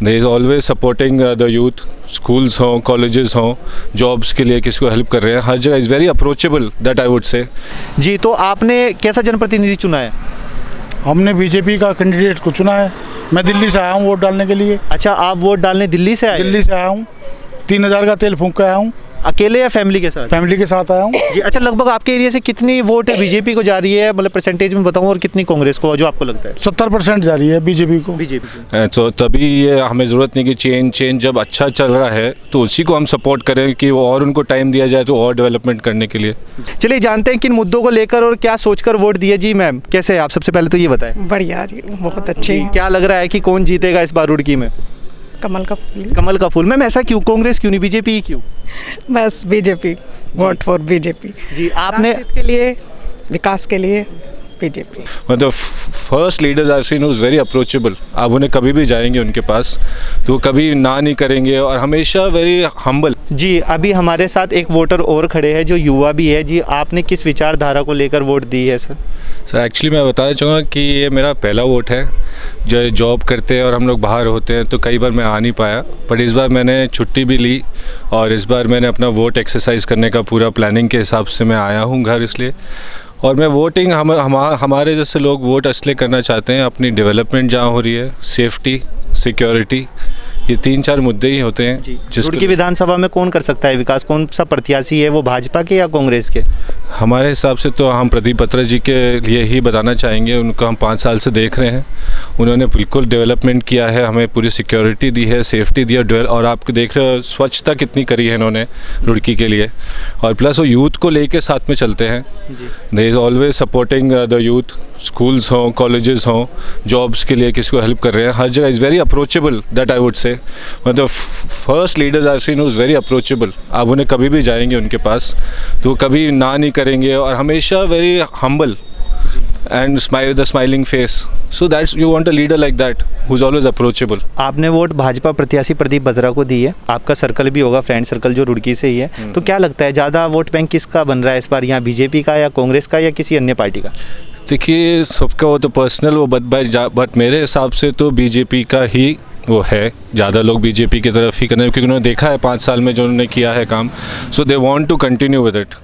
They is always supporting the youth, schools हों, colleges हों, jobs के लिए किसी को हेल्प कर रहे हैं, हर जगह is very approachable that I would say. जी, तो आपने कैसा जनप्रतिनिधि चुना है? हमने बीजेपी का कैंडिडेट को चुना है। मैं दिल्ली से आया हूँ वोट डालने के लिए। अच्छा, आप वोट डालने दिल्ली से आए? दिल्ली से आया हूँ, 3000 का तेल फूंक के आया हूँ। अकेले या फैमिली के साथ? फैमिली के साथ आया हूँ। जी, अच्छा, लगभग आपके एरिया से कितनी वोट बीजेपी को जा रही है, मतलब परसेंटेज में बताऊं, और कितनी कांग्रेस को, जो आपको लगता है? 70% जा रही है बीजेपी को। को। तो तभी ये हमें ज़रूरत नहीं कि चेंज जब अच्छा चल रहा है तो उसी को हम सपोर्ट करें कि वो और उनको टाइम दिया जाए तो और डेवलपमेंट करने के लिए। चलिए जानते हैं किन मुद्दों को लेकर और क्या सोचकर वोट दिए। जी मैम, कैसे हैं आप? सबसे पहले तो ये बताएं। बढ़िया, बहुत अच्छे। क्या लग रहा है कि कौन जीतेगा इस बार रुड़की में? कमल का फूल। कमल का फूल। मैम ऐसा क्यों? कांग्रेस क्यों नहीं, बीजेपी क्यों? बस बीजेपी, वोट फॉर बीजेपी। जी, आपने के लिए, विकास के लिए बीजेपी। मतलब first leaders I seen is very approachable. आप उन्हें कभी भी जाएंगे उनके पास तो वो कभी ना नहीं करेंगे और हमेशा वेरी हम्बल। जी, अभी हमारे साथ एक वोटर और खड़े हैं जो युवा भी है। जी, आपने किस विचारधारा को लेकर वोट दी है सर? सर एक्चुअली मैं बताना चाहूँगा कि ये मेरा पहला वोट है। जो जॉब करते हैं और हम लोग बाहर होते हैं तो कई बार मैं आ नहीं पाया, बट इस बार मैंने छुट्टी भी ली और इस बार मैंने अपना वोट एक्सरसाइज करने का पूरा प्लानिंग के हिसाब से मैं आया हूँ घर, इसलिए। और मैं वोटिंग हमारे जैसे लोग वोट इसलिए करना चाहते हैं, अपनी डेवलपमेंट जहाँ हो रही है, सेफ्टी, सिक्योरिटी, ये 3-4 मुद्दे ही होते हैं। रुड़की विधानसभा में कौन कर सकता है विकास? कौन सा प्रत्याशी है वो, भाजपा के या कांग्रेस के? हमारे हिसाब से तो हम प्रदीप बत्रा जी के लिए ही बताना चाहेंगे। उनको हम 5 साल से देख रहे हैं, उन्होंने बिल्कुल डेवलपमेंट किया है, हमें पूरी सिक्योरिटी दी है, सेफ्टी दी है, और आपको देख रहे हो स्वच्छता कितनी करी है इन्होंने रुड़की के लिए, और प्लस वो यूथ को लेके साथ में चलते हैं। They is always supporting the youth, schools हों, कॉलेजेस हों, जॉब्स के लिए किसी को हेल्प कर रहे हैं, हर जगह is very approachable that I would say. मतलब first leaders I seen is very approachable. आप उन्हें कभी भी जाएंगे उनके पास तो वो कभी ना नहीं करेंगे और हमेशा very humble and smile with a smiling face. So that's, you want a leader like that who's always approachable. आपने वोट भाजपा प्रत्याशी प्रदीप बत्रा को दी है, आपका सर्कल भी होगा, फ्रेंड सर्कल जो रुड़की से ही है, तो क्या लगता है ज़्यादा वोट बैंक किसका बन रहा है इस बार, यहाँ बीजेपी का या कांग्रेस का या किसी अन्य पार्टी का? देखिए सबका वो तो पर्सनल वो बट मेरे हिसाब से तो बीजेपी का ही वो है, ज़्यादा लोग बीजेपी की तरफ ही करना है क्योंकि उन्होंने देखा है 5 साल में जो उन्होंने किया है काम, so they want to continue with it.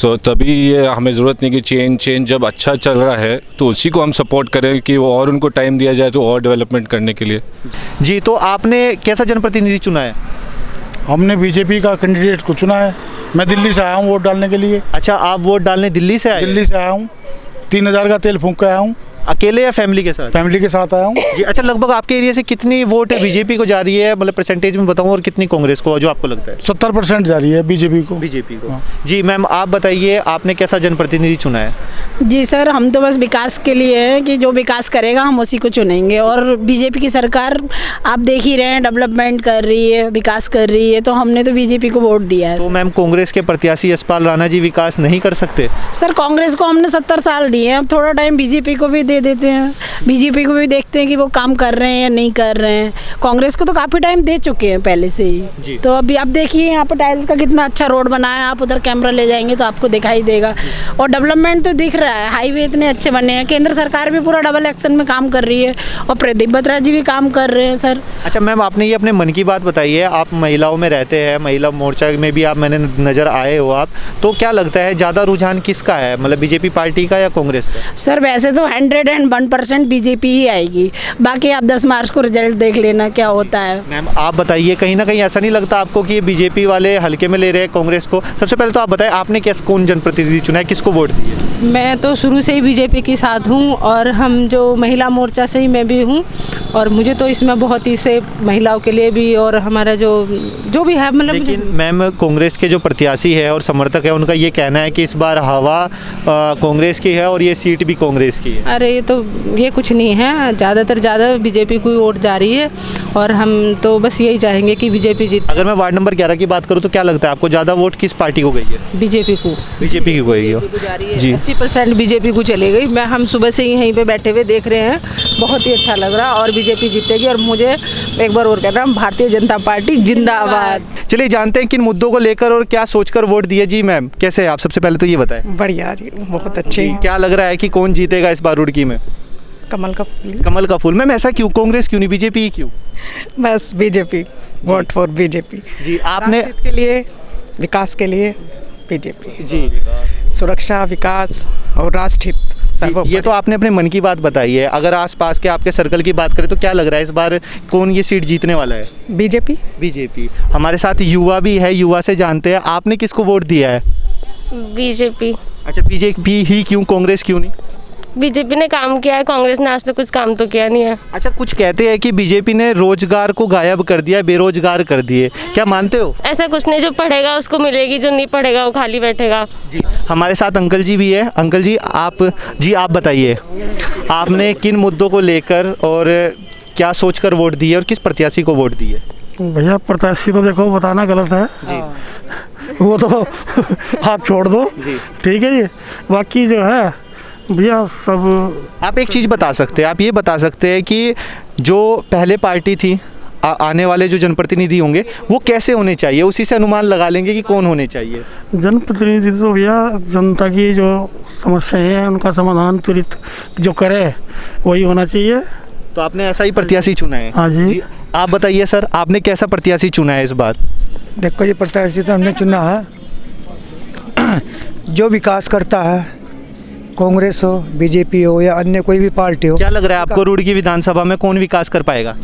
तो तभी ये हमें ज़रूरत नहीं कि चेंज जब अच्छा चल रहा है तो उसी को हम सपोर्ट करें कि वो और उनको टाइम दिया जाए तो और डेवलपमेंट करने के लिए। जी, तो आपने कैसा जनप्रतिनिधि चुना है? हमने बीजेपी का कैंडिडेट को चुना है। मैं दिल्ली से आया हूँ वोट डालने के लिए। अच्छा, आप वोट डालने दिल्ली से आए? दिल्ली से आया हूँ, 3000 का तेल फूंक के आया हूँ। अकेले या फैमिली के साथ? फैमिली के साथ आया हूँ। जी, अच्छा, लगभग आपके एरिया से कितनी वोट बीजेपी को जा रही है, मतलब परसेंटेज में बताऊं, और कितनी कांग्रेस को, जो आपको लगता है? 70% जा रही है बीजेपी को। हाँ। जी मैम, आप बताइए आपने कैसा जनप्रतिनिधि चुना है? जी सर, हम तो बस विकास के लिए हैं कि जो विकास करेगा हम उसी को चुनेंगे, और बीजेपी की सरकार आप देख ही रहे हैं डेवलपमेंट कर रही है, विकास कर रही है, तो हमने तो बीजेपी को वोट दिया है। तो मैम कांग्रेस के प्रत्याशी यशपाल राणा जी विकास नहीं कर सकते? सर कांग्रेस को हमने 70 साल दिए हैं, अब थोड़ा टाइम बीजेपी को भी दे देते हैं, बीजेपी को भी देखते हैं कि वो काम कर रहे हैं या नहीं कर रहे हैं। कांग्रेस को तो काफ़ी टाइम दे चुके हैं पहले से ही, तो अभी आप देखिए यहाँ पर टाइल्स का कितना अच्छा रोड बनाया है, आप उधर कैमरा ले जाएंगे तो आपको दिखाई देगा, और डेवलपमेंट तो दिख रहा है, हाईवे इतने अच्छे बने हैं, केंद्र सरकार भी पूरा डबल एक्शन में काम कर रही है और प्रदीप बत्रा जी भी काम कर रहे हैं सर। अच्छा मैम, आपने ये अपने मन की बात बताई है, आप महिलाओं में रहते हैं, महिला मोर्चा में भी आप मैंने नज़र आए हो आप, तो क्या लगता है ज़्यादा रुझान किसका है, मतलब बीजेपी पार्टी का या कांग्रेस का? सर वैसे तो 101% बीजेपी ही आएगी, बाकी आप 10 मार्च को रिजल्ट देख लेना क्या होता है। मैम आप बताइए, कहीं ना कहीं ऐसा नहीं लगता आपको कि बीजेपी वाले हल्के में ले रहे हैं कांग्रेस को? सबसे पहले तो आप बताएं आपने कौन जनप्रतिनिधि चुना है, किसको वोट दिए? मैं तो शुरू से ही बीजेपी के साथ हूँ, और हम जो महिला मोर्चा से ही मैं भी हूँ, और मुझे तो इसमें बहुत ही से महिलाओं के लिए भी और हमारा जो भी है, मतलब। लेकिन मैम कांग्रेस के जो प्रत्याशी है और समर्थक है उनका ये कहना है कि इस बार हवा कांग्रेस की है और ये सीट भी कांग्रेस की है। अरे ये कुछ नहीं है, ज़्यादातर ज़्यादा बीजेपी को वोट जा रही है, और हम तो बस यही चाहेंगे कि बीजेपी जीत। अगर मैं वार्ड नंबर 11 की बात करूँ तो क्या लगता है आपको ज़्यादा वोट किस पार्टी को गई है? बीजेपी को। बीजेपी की गई है जी, 80% बीजेपी को चली गई। हम सुबह से ही यहीं पे बैठे हुए देख रहे हैं, बहुत ही अच्छा लग रहा है, और बीजेपी जीतेगी। और मुझे एक बार और कहना, भारतीय जनता पार्टी जिंदाबाद। चलिए जानते हैं किन मुद्दों को लेकर और क्या सोचकर वोट दिए। जी मैम, कैसे हैं आप? सबसे पहले तो ये बताएं। बढ़िया, बहुत अच्छे। क्या लग रहा है कि कौन जीतेगा इस बार रुड़की में? कमल का फूल। कमल का फूल। मैम ऐसा क्यों, कांग्रेस क्यों नहीं, बीजेपी क्यों? बस बीजेपी, वोट फॉर बीजेपी। जी आपने राष्ट्र के लिए, विकास के लिए बीजेपी। जी सुरक्षा, विकास और राष्ट्रहित ये सर्वोपरि। तो आपने अपने मन की बात बताई है। अगर आसपास के आपके सर्कल की बात करें तो क्या लग रहा है इस बार कौन ये सीट जीतने वाला है? बीजेपी। बीजेपी। हमारे साथ युवा भी है, युवा से जानते हैं आपने किसको वोट दिया है? बीजेपी। अच्छा बीजेपी ही क्यों, कांग्रेस क्यों नहीं? बीजेपी ने काम किया है, कांग्रेस ने आज तक कुछ काम तो किया नहीं है। अच्छा कुछ कहते हैं कि बीजेपी ने रोजगार को गायब कर दिया, बेरोजगार कर दिए, क्या मानते हो? ऐसा कुछ नहीं, जो पढ़ेगा उसको मिलेगी, जो नहीं पढ़ेगा वो खाली बैठेगा। जी हमारे साथ अंकल जी भी है। अंकल जी आप बताइए आपने किन मुद्दों को लेकर और क्या सोचकर वोट दिए और किस प्रत्याशी को वोट दिए? भैया प्रत्याशी तो देखो बताना गलत है जी वो तो आप छोड़ दो, जी ठीक है। ये बाकी जो है भैया सब आप एक चीज़ बता सकते हैं, आप ये बता सकते हैं कि जो पहले पार्टी थी आने वाले जो जनप्रतिनिधि होंगे वो कैसे होने चाहिए, उसी से अनुमान लगा लेंगे कि कौन होने चाहिए। जनप्रतिनिधि तो भैया जनता की जो समस्याएं हैं उनका समाधान त्वरित जो करे वही होना चाहिए। तो आपने ऐसा ही प्रत्याशी चुना है? हाँ जी। आप बताइए सर, आपने कैसा प्रत्याशी चुना है इस बार? देखो जी प्रत्याशी तो हमने चुना है जो विकास करता है, कांग्रेस हो, बीजेपी हो या अन्य कोई भी पार्टी हो। क्या लग रहा है आपको रुड़की विधानसभा में कौन विकास कर पाएगा?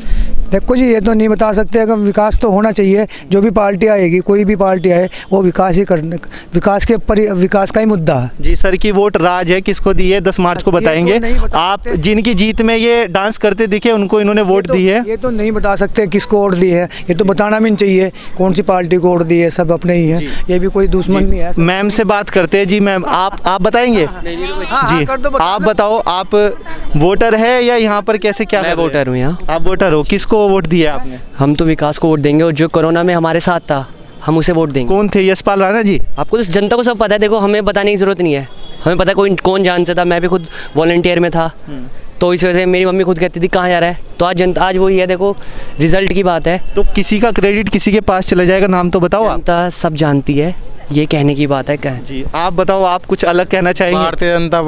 देखो जी ये तो नहीं बता सकते, अगर विकास तो होना चाहिए, जो भी पार्टी आएगी, कोई भी पार्टी आए वो विकास ही करने, विकास का ही मुद्दा है। जी सर की वोट राज है, किसको दी है 10 मार्च को बताएंगे। ये तो नहीं बता आप सकते। जिनकी जीत में ये डांस करते दिखे उनको इन्होंने वोट दी है। ये तो नहीं बता सकते किसको वोट दी है, ये तो बताना भी नहीं चाहिए कौन सी पार्टी को वोट दी है, सब अपने ही है, ये भी कोई दुश्मन नहीं है। मैम से बात करते हैं। जी मैम आप बताएंगे? जी आप बताओ, आप वोटर है या यहाँ पर कैसे क्या? मैं वोटर हूँ यहाँ। आप वोटर हो, किसको वोट दिया आपने? हम तो विकास को वोट देंगे और जो कोरोना में हमारे साथ था हम उसे वोट देंगे। कौन थे? यशपाल राणा जी। आपको तो जनता को सब पता है, देखो हमें बताने की ज़रूरत नहीं है, हमें पता है कोई कौन जान से था। मैं भी खुद वॉलंटियर में था, तो इस वजह से मेरी मम्मी खुद कहती थी कहाँ जा रहा है, तो आज जनता आज वही है, देखो रिजल्ट की बात है। तो किसी का क्रेडिट किसी के पास चला जाएगा, नाम तो बताओ आप। जनता सब जानती है, ये कहने की बात है क्या है। जी आप बताओ, आप कुछ अलग कहना चाहेंगे? भारतीय जनता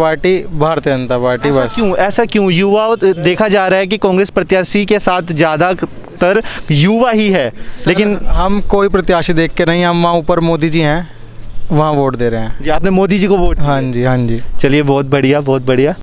पार्टी बस। ऐसा क्यों युवा देखा जा रहा है कि कांग्रेस प्रत्याशी के साथ ज़्यादातर युवा ही है, लेकिन हम कोई प्रत्याशी देख के नहीं, हम वहाँ ऊपर मोदी जी हैं वहाँ वोट दे रहे हैं। जी आपने मोदी जी को वोट? हाँ जी हाँ जी। चलिए बहुत बढ़िया बहुत बढ़िया।